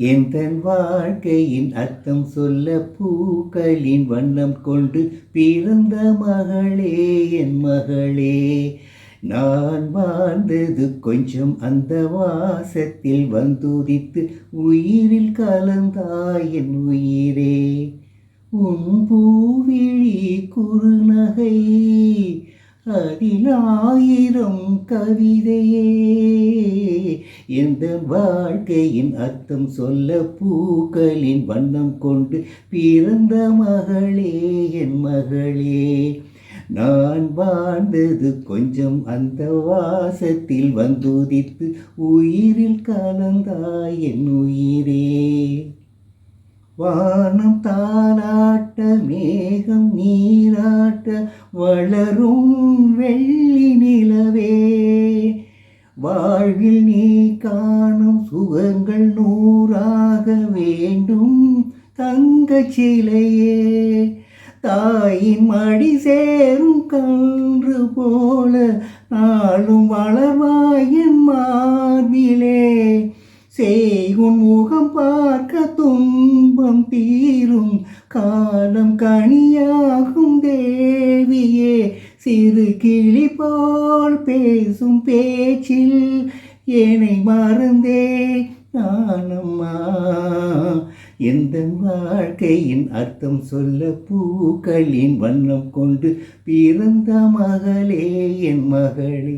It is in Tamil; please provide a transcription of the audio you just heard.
எந்தன் வாழ்க்கையின் அர்த்தம் சொல்ல பூக்களின் வண்ணம் கொண்டு பிறந்த மகளே என் மகளே. நான் வாழ்ந்தது கொஞ்சம் அந்த வாசத்தில் வந்துதித்து உயிரில் கலந்தாய் என் உயிரே. உன் பூவிழி குறுநகை அதில் 1000 கவிதையே. எந்த வாழ்க்கையின் அர்த்தம் சொல்ல பூக்களின் வண்ணம் கொண்டு பிறந்த மகளே என் மகளே. நான் வாழ்ந்தது கொஞ்சம் அந்த வாசத்தில் வந்துதித்து உயிரில் கலந்தாய் என் உயிரே. வானம் தாலாட்ட மேகம் நீராட்ட வளரும் வெள்ளி நிலவே. வாழ்வில் நீ காணும் சுகங்கள் 100ஆக வேண்டும் தங்கச் சிலையே. தாயின் மடி சேரும் கன்று போல நாளும் வளர்வாய் என் மார்பிலே. செய்குன் முகம் பார்க்க துன்பம் தீரும் காலம் கனியாகும் தேவியே. சிறு கிளி போல் பேசும் பேச்சில் என்னை மறந்தே நானம்மா. எந்த வாழ்க்கையின் அர்த்தம் சொல்ல பூக்களின் வண்ணம் கொண்டு பிறந்த மகளே என் மகளே.